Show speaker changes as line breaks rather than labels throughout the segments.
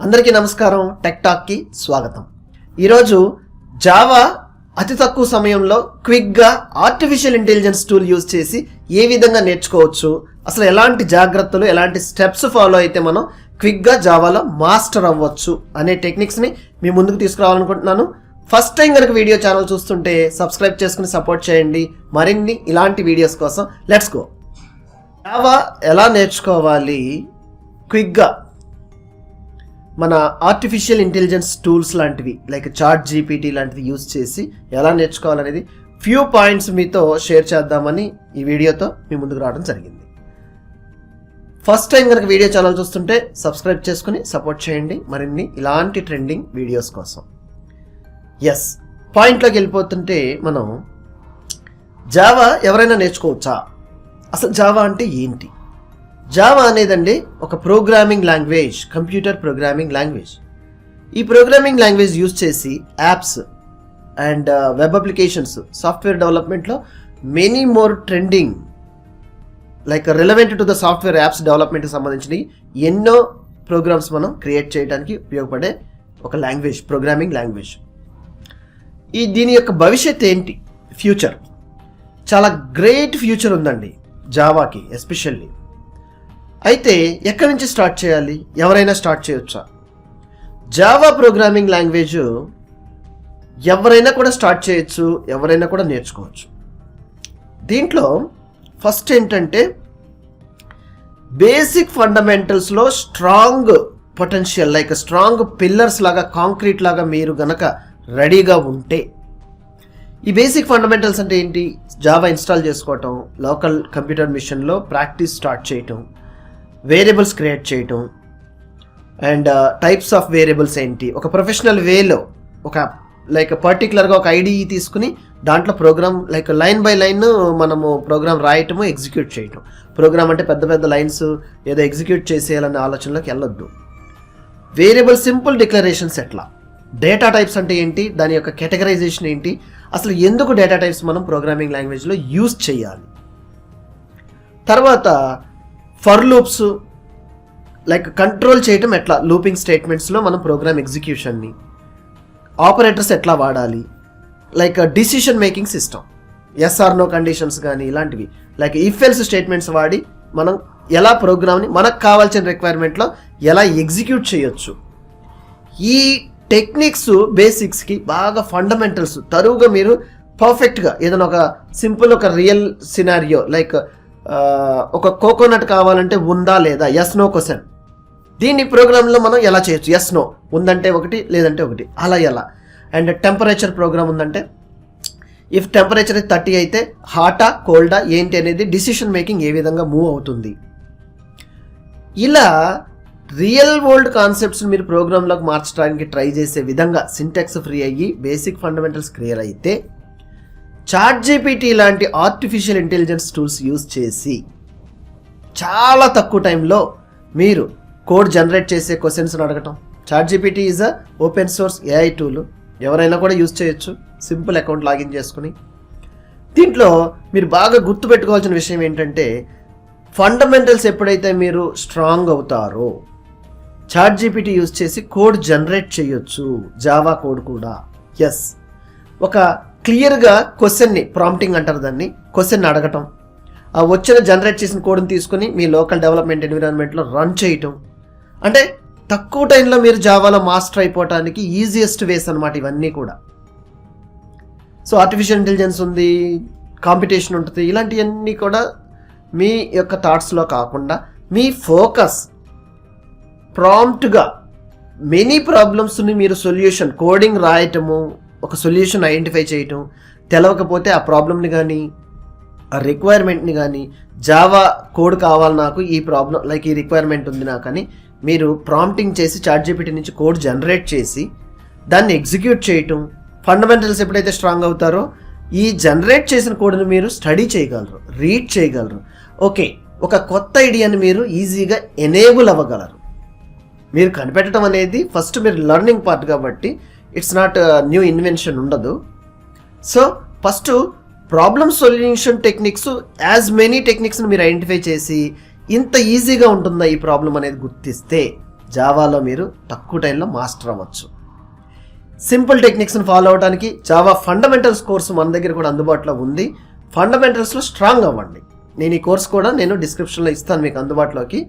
అందరికీ నమస్కారం. Tech talk కి స్వాగతం. ఈరోజు జావా అతి తక్కువ సమయంలో క్విక్గా ఆర్టిఫిషియల్ ఇంటెలిజెన్స్ టూల్ యూజ్ చేసి ఏ విధంగా నేర్చుకోవచ్చు, అసలు ఎలాంటి జాగ్రత్తలు ఎలాంటి స్టెప్స్ ఫాలో అయితే మనం క్విక్గా జావాలో మాస్టర్ అవ్వచ్చు అనే టెక్నిక్స్ని మీ ముందుకు తీసుకురావాలనుకుంటున్నాను. ఫస్ట్ టైం కనుక వీడియో ఛానల్ చూస్తుంటే సబ్స్క్రైబ్ చేసుకుని సపోర్ట్ చేయండి. మరిన్ని ఇలాంటి వీడియోస్ కోసం లెట్స్ గో. జావా ఎలా నేర్చుకోవాలి క్విక్గా, మన ఆర్టిఫిషియల్ ఇంటెలిజెన్స్ టూల్స్ లాంటివి లైక్ చాట్ జీపీటీ లాంటివి యూజ్ చేసి ఎలా నేర్చుకోవాలనేది ఫ్యూ పాయింట్స్ మీతో షేర్ చేద్దామని ఈ వీడియోతో మీ ముందుకు రావడం జరిగింది. ఫస్ట్ టైం కనుక వీడియో ఛానల్ చూస్తుంటే సబ్స్క్రైబ్ చేసుకుని సపోర్ట్ చేయండి మరిన్ని ఇలాంటి ట్రెండింగ్ వీడియోస్ కోసం. ఎస్, పాయింట్లోకి వెళ్ళిపోతుంటే మనం జావా ఎవరైనా నేర్చుకోవచ్చా, అసలు జావా అంటే ఏంటి? జావా అనేదండి ఒక programming language, computer programming language. ఈ ప్రోగ్రామింగ్ లాంగ్వేజ్ యూజ్ చేసి apps and web applications, software డెవలప్మెంట్లో many more trending like relevant to the software apps డెవలప్మెంట్కి సంబంధించిన ఎన్నో ప్రోగ్రామ్స్ మనం క్రియేట్ చేయడానికి ఉపయోగపడే ఒక లాంగ్వేజ్, ప్రోగ్రామింగ్ లాంగ్వేజ్. దీని యొక్క భవిష్యత్ ఏంటి, ఫ్యూచర్ చాలా గ్రేట్ ఫ్యూచర్ ఉందండి జావాకి ఎస్పెషల్లీ. అయితే ఎక్కడి నుంచి స్టార్ట్ చేయాలి, ఎవరైనా స్టార్ట్ చేయొచ్చా? జావా ప్రోగ్రామింగ్ లాంగ్వేజ్ ఎవరైనా కూడా స్టార్ట్ చేయొచ్చు, ఎవరైనా కూడా నేర్చుకోవచ్చు. దీంట్లో ఫస్ట్ ఏంటంటే బేసిక్ ఫండమెంటల్స్లో strong potential like strong pillars లాగా, కాంక్రీట్ లాగా మీరు గనక రెడీగా ఉంటే, ఈ బేసిక్ ఫండమెంటల్స్ అంటే ఏంటి? జావా ఇన్స్టాల్ చేసుకోవటం, లోకల్ కంప్యూటర్ మిషన్లో ప్రాక్టీస్ స్టార్ట్ చేయటం, వేరియబుల్స్ క్రియేట్ చేయటం అండ్ టైప్స్ ఆఫ్ వేరియబుల్స్ ఏంటి, ఒక ప్రొఫెషనల్ వేలో ఒక లైక్ పర్టికులర్గా ఒక ఐడిఈ తీసుకుని దాంట్లో program like line by line మనము ప్రోగ్రామ్ రాయటము, ఎగ్జిక్యూట్ చేయటం. ప్రోగ్రామ్ అంటే పెద్ద పెద్ద లైన్స్ ఏదో ఎగ్జిక్యూట్ చేసేయాలనే ఆలోచనలోకి వెళ్ళొద్దు. వేరియబుల్ సింపుల్ డిక్లరేషన్స్ ఎట్లా, డేటా టైప్స్ అంటే ఏంటి, దాని యొక్క కేటగరైజేషన్ ఏంటి, అసలు ఎందుకు డేటా టైప్స్ మనం ప్రోగ్రామింగ్ లాంగ్వేజ్లో యూజ్ చేయాలి. తర్వాత ఫర్ లూప్స్ లైక్ కంట్రోల్ చేయటం ఎట్లా, లూపింగ్ స్టేట్మెంట్స్లో మనం ప్రోగ్రామ్ ఎగ్జిక్యూషన్ని, ఆపరేటర్స్ ఎట్లా వాడాలి, like decision making system, yes or no conditions కానీ ఇలాంటివి, లైక్ ఇఫ్ ఎల్స్ స్టేట్మెంట్స్ వాడి మనం ఎలా ప్రోగ్రామ్ని మనకు కావాల్సిన రిక్వైర్మెంట్లో ఎలా ఎగ్జిక్యూట్ చేయొచ్చు. ఈ టెక్నిక్స్ బేసిక్స్కి బాగా ఫండమెంటల్స్ తరువుగా మీరు పర్ఫెక్ట్గా ఏదైనా ఒక సింపుల్ ఒక రియల్ సినారియో లైక్ ఒక కోకోనట్ కావాలంటే ఉందా లేదా, ఎస్ నో క్వశ్చన్, దీన్ని ప్రోగ్రాంలో మనం ఎలా చేయొచ్చు, ఎస్ నో ఉందంటే ఒకటి లేదంటే ఒకటి, అలా ఎలా. అండ్ టెంపరేచర్ ప్రోగ్రామ్ ఉందంటే ఇఫ్ టెంపరేచర్ 30 అయితే హాటా కోల్డా ఏంటి అనేది డిసిషన్ మేకింగ్ ఏ విధంగా మూవ్ అవుతుంది. ఇలా రియల్ వరల్డ్ కాన్సెప్ట్స్ మీరు ప్రోగ్రాంలోకి మార్చడానికి ట్రై చేసే విధంగా సింటాక్స్ ఫ్రీ అయ్యి బేసిక్ ఫండమెంటల్స్ క్లియర్ అయితే చాట్ జీపీటీ లాంటి ఆర్టిఫిషియల్ ఇంటెలిజెన్స్ టూల్స్ యూజ్ చేసి చాలా తక్కువ టైంలో మీరు కోడ్ జనరేట్ చేసే క్వశ్చన్స్ని అడగటం. Chat GPT is a open source AI tool, ఎవరైనా కూడా యూజ్ చేయొచ్చు సింపుల్ అకౌంట్ లాగిన్ చేసుకుని. దీంట్లో మీరు బాగా గుర్తుపెట్టుకోవాల్సిన విషయం ఏంటంటే ఫండమెంటల్స్ ఎప్పుడైతే మీరు స్ట్రాంగ్ అవుతారో చాట్ జీపీటీ యూజ్ చేసి కోడ్ జనరేట్ చేయొచ్చు, జావా కోడ్ కూడా. ఎస్, ఒక క్లియర్గా క్వశ్చన్ని, ప్రాంప్టింగ్ అంటారు దాన్ని, క్వశ్చన్ని అడగటం, ఆ వచ్చిన జనరేట్ చేసిన కోడ్ని తీసుకుని మీ లోకల్ డెవలప్మెంట్ ఎన్విరాన్మెంట్లో రన్ చేయటం, అంటే తక్కువ టైంలో మీరు జావాలో మాస్టర్ అయిపోవటానికి ఈజియెస్ట్ వేస్ అనమాట ఇవన్నీ కూడా. సో ఆర్టిఫిషియల్ ఇంటెలిజెన్స్ ఉంది, కాంపిటీషన్ ఉంటుంది, ఇలాంటివన్నీ కూడా మీ యొక్క థాట్స్లో కాకుండా మీ ఫోకస్ ప్రాంప్ట్గా మెనీ ప్రాబ్లమ్స్ని మీరు సొల్యూషన్ కోడింగ్ రాయటము, ఒక సొల్యూషన్ ఐడెంటిఫై చేయటం, తెలవకపోతే ఆ ప్రాబ్లమ్ని కానీ ఆ రిక్వైర్మెంట్ని కానీ జావా కోడ్ కావాలి నాకు ఈ ప్రాబ్లం లైక్ ఈ రిక్వైర్మెంట్ ఉంది నాకు అని మీరు ప్రాంప్టింగ్ చేసి చాట్ జీపీటీ నుంచి కోడ్ జనరేట్ చేసి దాన్ని ఎగ్జిక్యూట్ చేయటం. ఫండమెంటల్స్ ఎప్పుడైతే స్ట్రాంగ్ అవుతారో ఈ జనరేట్ చేసిన కోడ్ని మీరు స్టడీ చేయగలరు, రీడ్ చేయగలరు. ఓకే, ఒక కొత్త ఐడియాని మీరు ఈజీగా ఎనేబుల్ అవ్వగలరు. మీరు కనిపెట్టడం అనేది ఫస్ట్ మీరు లెర్నింగ్ పార్ట్ కాబట్టి ఇట్స్ నాట్ న్యూ ఇన్వెన్షన్ ఉండదు. So first problem solution techniques as many టెక్నిక్స్ని మీరు ఐడెంటిఫై చేసి ఇంత ఈజీగా ఉంటుందా ఈ ప్రాబ్లం అనేది గుర్తిస్తే జావాలో మీరు తక్కువ టైంలో మాస్టర్ అవ్వచ్చు. సింపుల్ టెక్నిక్స్ని ఫాలో అవడానికి జావా ఫండమెంటల్స్ కోర్సు మన దగ్గర కూడా అందుబాటులో ఉంది. ఫండమెంటల్స్లో స్ట్రాంగ్ అవ్వండి. నేను ఈ కోర్స్ కూడా నేను డిస్క్రిప్షన్లో ఇస్తాను మీకు అందుబాటులోకి.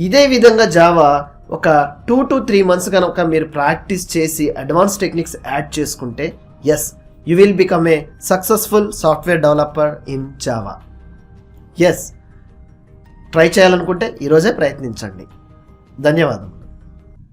ఇదే విధంగా జావా ఒక 2 to 3 months కనుక మీరు ప్రాక్టీస్ చేసి అడ్వాన్స్ టెక్నిక్స్ యాడ్ చేసుకుంటే yes, you will become a successful software developer in Java. Yes, try చేయాలనుకుంటే ఈరోజే ప్రయత్నించండి. ధన్యవాదాలు.